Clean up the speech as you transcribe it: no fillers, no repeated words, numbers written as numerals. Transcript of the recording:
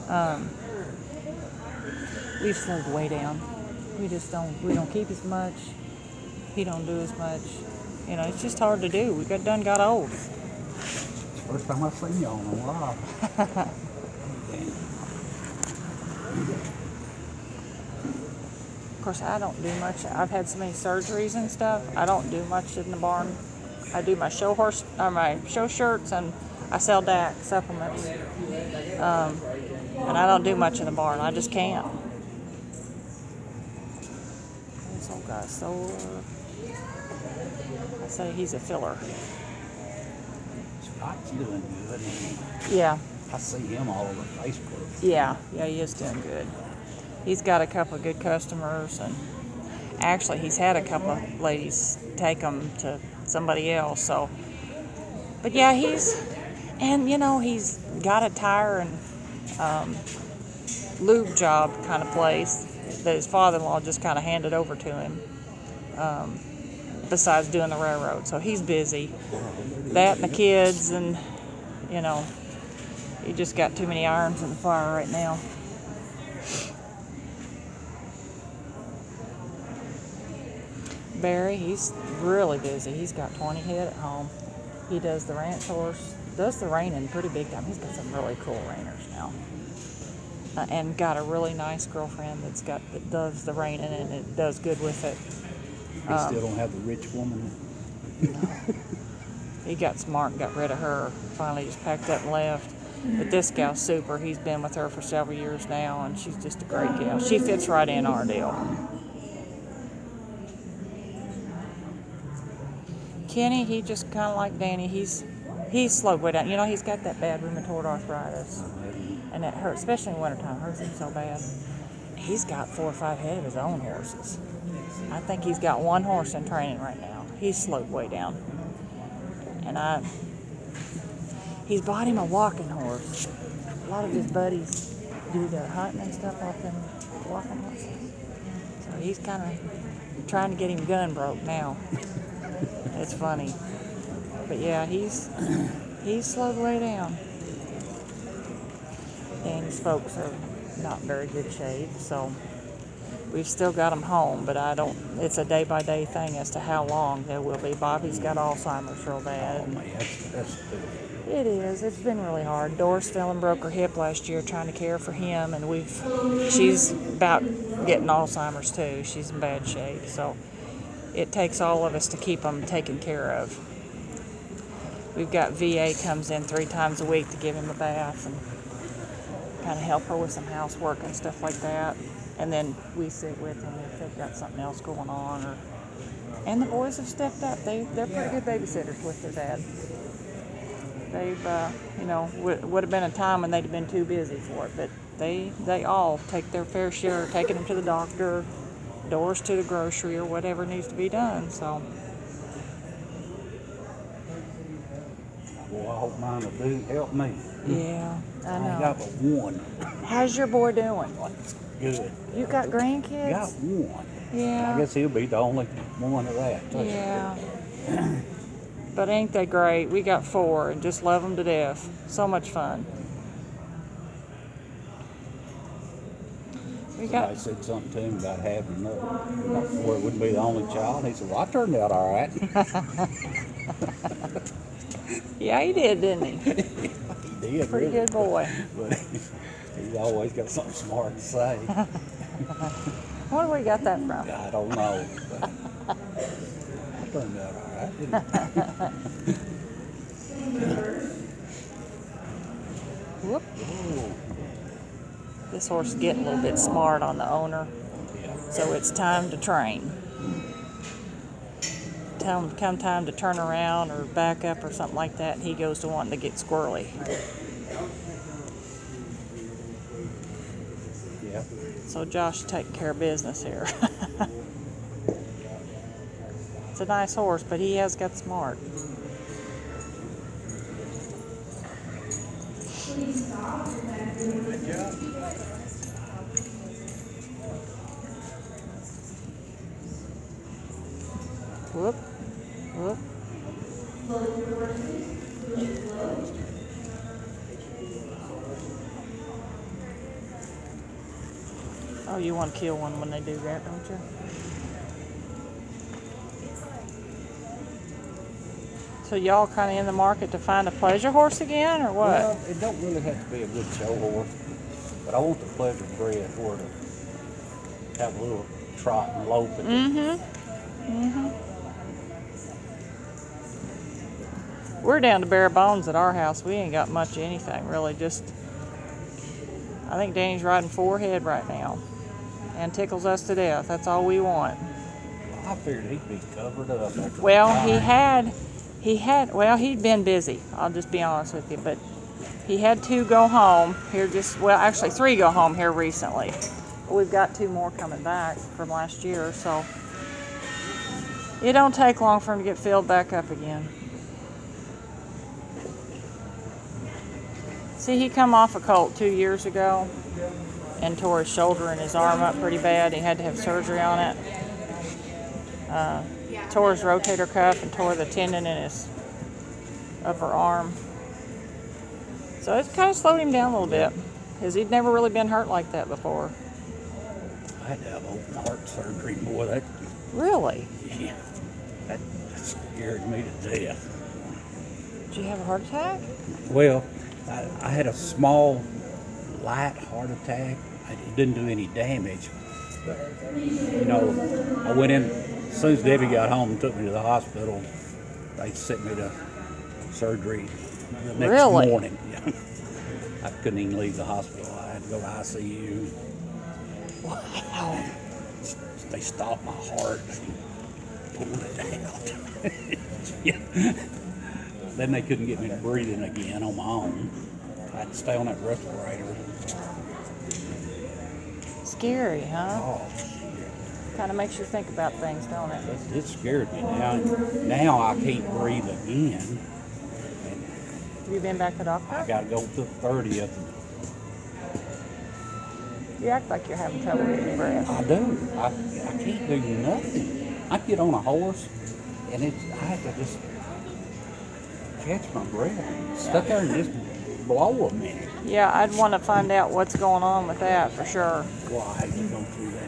Um, we've slowed way down. We don't keep as much. He don't do as much. You know, it's just hard to do. We got old. First time I've seen you on a while. Of course, I don't do much. I've had so many surgeries and stuff. I don't do much in the barn. I do my my show shirts, and I sell DAC supplements. And I don't do much in the barn. I just can't. This old guy's sore. I say he's a filler. Scott's doing good. Yeah. I see him all over Facebook. Yeah, he is doing good. He's got a couple of good customers, and actually he's had a couple of ladies take him to somebody else. So, but yeah, he's got a tire and lube job kind of place that his father-in-law just kind of handed over to him. Besides doing the railroad, so he's busy. That and the kids, and he just got too many irons in the fire right now. Barry, he's really busy. He's got 20 head at home. He does the ranch horse, does the reining pretty big time. He's got some really cool reiners now. And got a really nice girlfriend that does the reining, and it does good with it. He still don't have the rich woman. He got smart and got rid of her. Finally just packed up and left. But this gal's super. He's been with her for several years now, and she's just a great gal. She fits right in our deal. Kenny, he just kind of like Danny. He's slowed way down. He's got that bad rheumatoid arthritis, and that hurts, especially in wintertime. Hurts him so bad. He's got 4 or 5 head of his own horses. I think he's got 1 horse in training right now. He's slowed way down. And he's bought him a walking horse. A lot of his buddies do the hunting and stuff off them walking horses. So he's kind of trying to get him gun broke now. It's funny. But yeah, he's slowed way down. Danny's folks are not in very good shape, so we've still got them home, but it's a day-by-day thing as to how long they will be. Bobby's got Alzheimer's real bad. Oh, man, that's It is. It's been really hard. Doris fell and broke her hip last year trying to care for him, and she's about getting Alzheimer's too. She's in bad shape, so it takes all of us to keep them taken care of. We've got VA comes in 3 times a week to give him a bath and kind of help her with some housework and stuff like that. And then we sit with them if they've got something else going on. And the boys have stepped up. They're pretty good babysitters with their dad. They've, would have been a time when they'd have been too busy for it, but they all take their fair share, taking them to the doctor, Doors to the grocery, or whatever needs to be done. So. Well, I hope mine will do help me. Yeah, I know. I got but 1. How's your boy doing? Good. You got grandkids? Got 1. Yeah. I guess he'll be the only one of that. Too. Yeah. But ain't they great? We got 4 and just love them to death. So much fun. I said something to him about having another. Boy, it wouldn't be the only child. He said, well, I turned out all right. Yeah, he did, didn't he? He did. Pretty really. good boy. But he's always got something smart to say. Where do we got that from? I don't know. But I turned out all right, didn't I? Whoop. Whoa. This horse is getting a little bit smart on the owner, Yeah. so it's time to train. Tell him come time to turn around or back up or something like that, and he goes to wanting to get squirrely. Yeah. So Josh is taking care of business here. It's a nice horse, but he has got smart. Good job. Whoop, whoop. Oh, you want to kill one when they do that, don't you? So y'all kind of in the market to find a pleasure horse again, or what? Well, it don't really have to be a good show horse, but I want the pleasure bred where to have a little trot and lope at it. We're down to bare bones at our house. We ain't got much of anything, really. Just, I think Danny's riding 4 head right now, and tickles us to death. That's all we want. I figured he'd be covered up after Well, retiring. he'd been busy. I'll just be honest with you, but he had 2 go home here actually 3 go home here recently. But we've got 2 more coming back from last year, so it don't take long for him to get filled back up again. See, he come off a colt 2 years ago and tore his shoulder and his arm up pretty bad. He had to have surgery on it. Tore his rotator cuff and tore the tendon in his upper arm. So it's kind of slowed him down a little bit, because he'd never really been hurt like that before. I had to have open heart surgery, boy. That Really? that scared me to death. Did you have a heart attack? Well, I had a small, light heart attack. It didn't do any damage, but I went in as soon as Debbie got home and took me to the hospital. They sent me to surgery the next Really? morning. I couldn't even leave the hospital. I had to go to ICU. Wow. They stopped my heart, pulled it out. Yeah. Then they couldn't get me breathing again on my own. I had to stay on that respirator. Scary, huh? Oh, Kind of makes you think about things, don't it? it scared me. Now I can't breathe again. Have you been back to the doctor? I got to go to the 30th. You act like you're having trouble getting your breath. I do. I can't do nothing. I get on a horse, and I have to just catch my breath. Sit there and just blow a minute. Yeah, I'd want to find out what's going on with that for sure. Well, I hate to go through that.